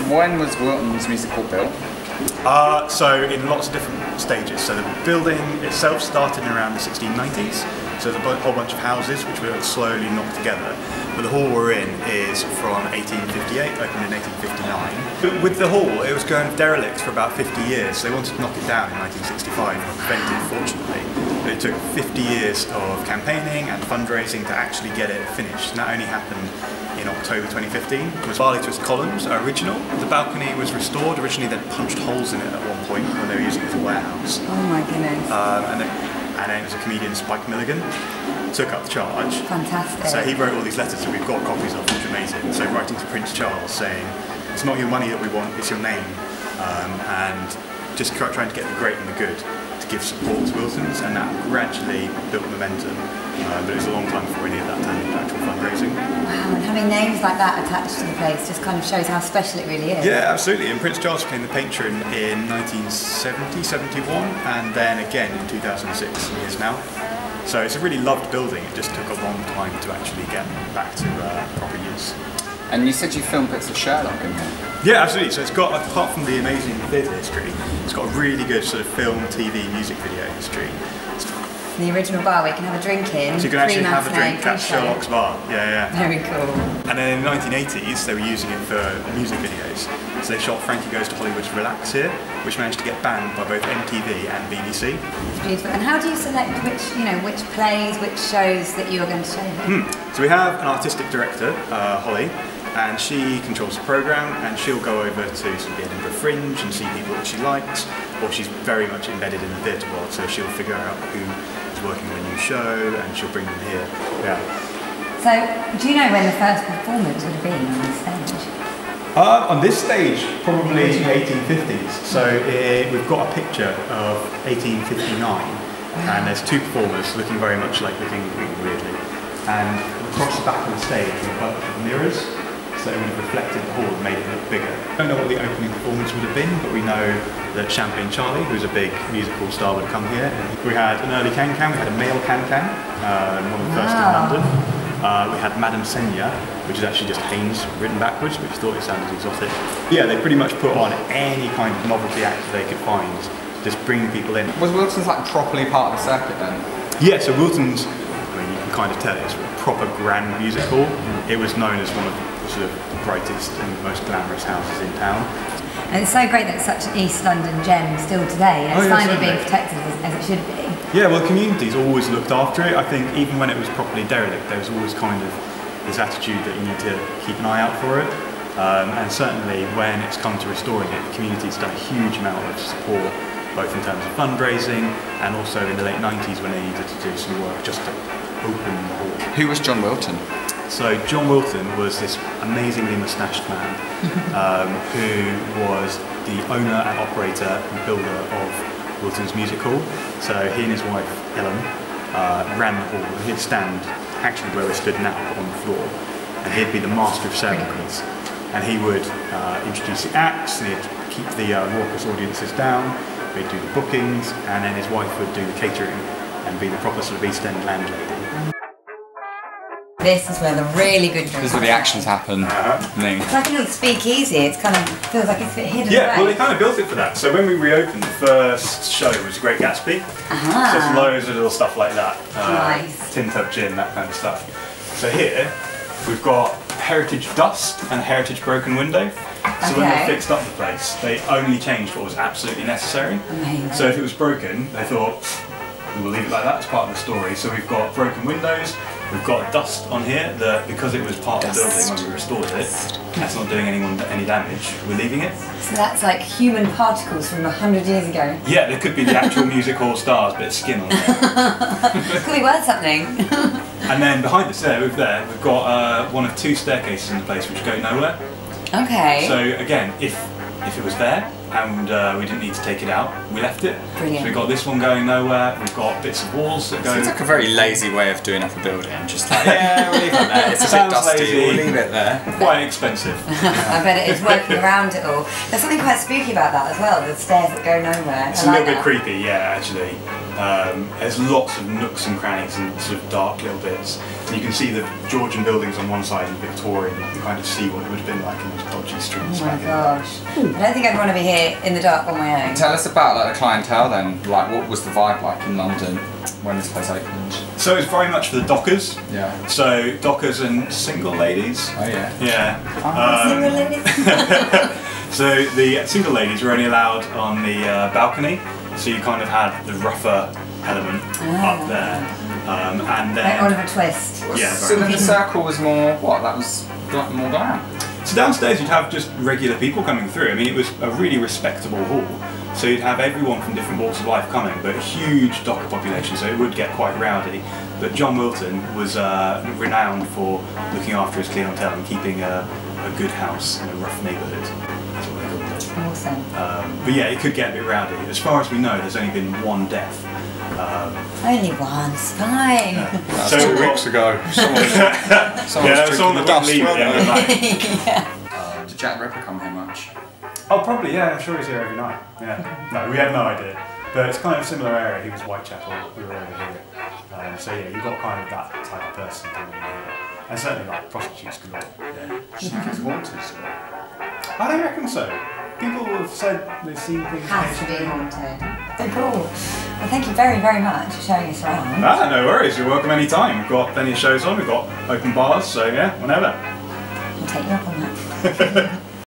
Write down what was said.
When was Wilton's musical built? So in lots of different stages. So the building itself started in around the 1690s. So there's a whole bunch of houses which were slowly knocked together. But the hall we're in is from 1858, opened in 1859. But with the hall, it was going derelict for about 50 years. They wanted to knock it down in 1965, and prevented, fortunately. But it took 50 years of campaigning and fundraising to actually get it finished. And that only happened in October 2015. It was barley twist columns are original. The balcony was restored. Originally they'd punched holes in it at one point when they were using it as a warehouse. Oh my goodness. And then it was a comedian, Spike Milligan, took up the charge. Fantastic. So he wrote all these letters that we've got copies of, which are amazing. So writing to Prince Charles saying, it's not your money that we want, it's your name. And just trying to get the great and the good to give support to Wiltons, and that gradually built momentum. But it was a long time before any of that turned into actual fundraising. Wow, and having names like that attached to the place just kind of shows how special it really is. Yeah, absolutely. And Prince Charles became the patron in 1970, 71, and then again in 2006, he is now. So it's a really loved building. It just took a long time to actually get back to proper use. And you said you filmed bits of Sherlock in there? Yeah, absolutely. So it's got, apart from the amazing theatre history, it's got a really good sort of film, TV, music video history. The original bar where you can have a drink in. So you can actually have a drink at Sherlock's bar. Yeah, yeah. Very cool. And then in the 1980s, they were using it for music videos. So they shot Frankie Goes to Hollywood's Relax here, which managed to get banned by both MTV and BBC. It's beautiful. And how do you select which plays, which shows that you are going to show here? So we have an artistic director, Holly, and she controls the programme, and she'll go over to sort of the Edinburgh Fringe and see people that she likes, or she's very much embedded in the theatre world, so she'll figure out who is working on a new show, and she'll bring them here. Yeah. So, do you know when the first performance would have been on this stage? On this stage, probably 1850s. So we've got a picture of 1859, and there's two performers looking very much like looking weirdly. And across the back of the stage, we've got mirrors, so it would have reflected the hall and made it look bigger. I don't know what the opening performance would have been, but we know that Champagne Charlie, who's a big musical star, would come here. We had an early can-can, we had a male can-can, one of the first in London. We had Madame Senya, which is actually just Haynes written backwards, but we thought it sounded exotic. Yeah, they pretty much put on any kind of novelty act they could find, just bring people in. Was Wilton's like properly part of the circuit then? Yeah, so Wilton's, I mean, you can kind of tell it's a proper grand music hall. It was known as one of the sort of brightest and most glamorous houses in town. And it's so great that it's such an East London gem still today, and it's finally being protected as it should be. Yeah, well, the community's always looked after it. I think even when it was properly derelict, there was always kind of this attitude that you need to keep an eye out for it. And certainly when it's come to restoring it, the community's done a huge amount of support, both in terms of fundraising and also in the late 90s when they needed to do some work just to open the hall. Who was John Wilton? So John Wilton was this amazingly moustached man who was the owner and operator and builder of Wilton's Music Hall. So he and his wife Ellen ran the hall, and he'd stand actually where we stood now on the floor, and he'd be the master of ceremonies, and he would introduce the acts, and he'd keep the raucous audiences down, he'd do the bookings, and then his wife would do the catering and be the proper sort of East End landlady. This is where the really good This is where the actions happen. It's like a little speakeasy. It's kind of feels like it's a bit hidden away. Well, they kind of built it for that. So when we reopened, the first show was Great Gatsby. So it's loads of little stuff like that. Nice. Tin Tub Gin, that kind of stuff. So here we've got heritage dust and heritage broken window. So when they fixed up the place, they only changed what was absolutely necessary. Amazing. So if it was broken, they thought, we will leave it like that as part of the story. So we've got broken windows, we've got dust on here that because it was part of the building when we restored it, that's not doing anyone any damage, we're leaving it. So that's like human particles from 100 years ago. Yeah, there could be the actual music hall stars, bit of skin on there. Could be worth something. And then behind us there, we've got one of two staircases in the place which go nowhere. Okay. So again, if it was there and we didn't need to take it out, we left it. Brilliant. So we've got this one going nowhere, we've got bits of walls that go... Seems like a very lazy way of doing up a building, just like, yeah, we'll leave it there, it's a bit dusty, lazy, we'll leave it there. Quite expensive. I bet it is working around it all. There's something quite spooky about that as well, the stairs that go nowhere. It's a little bit creepy, yeah, actually. There's lots of nooks and crannies and sort of dark little bits. And you can see the Georgian buildings on one side and Victorian. You can kind of see what it would have been like in those dodgy streets. Oh my gosh. I don't think I'd want to be here in the dark on my own. Tell us about like the clientele then. Like, what was the vibe like in London when this place opened? So it's very much for the dockers. Yeah. So dockers and single ladies. Oh yeah. Yeah. Single ladies. So the single ladies were only allowed on the balcony. So you kind of had the rougher element up there. And then Like Oliver Twist. yeah, So then the circle was more what? That was more glam. so downstairs you'd have just regular people coming through. I mean, it was a really respectable hall. So you'd have everyone from different walks of life coming, but a huge docker population, so it would get quite rowdy. But John Wilton was renowned for looking after his clientele and keeping a good house in a rough neighbourhood. That's what they called it. Awesome. But yeah, it could get a bit rowdy. As far as we know, there's only been one death. Only once, fine. That's So 2 weeks ago. Someone yeah, someone that would leave at the end of the night. Did Jack the Ripper come here much? Oh, probably, yeah, I'm sure he's here every night. Yeah. No, we had no idea. But it's kind of a similar area. He was Whitechapel, we were over here. So yeah, you've got kind of that type of person coming in here. And certainly like prostitutes galore. Yeah. Do you think it's haunted? I don't reckon so. People have said they've seen things. Has to be haunted. So cool. Well, thank you very, very much for showing us around. Ah, no worries. You're welcome anytime. We've got plenty of shows on. We've got open bars, so yeah, whenever. I'll take you up on that.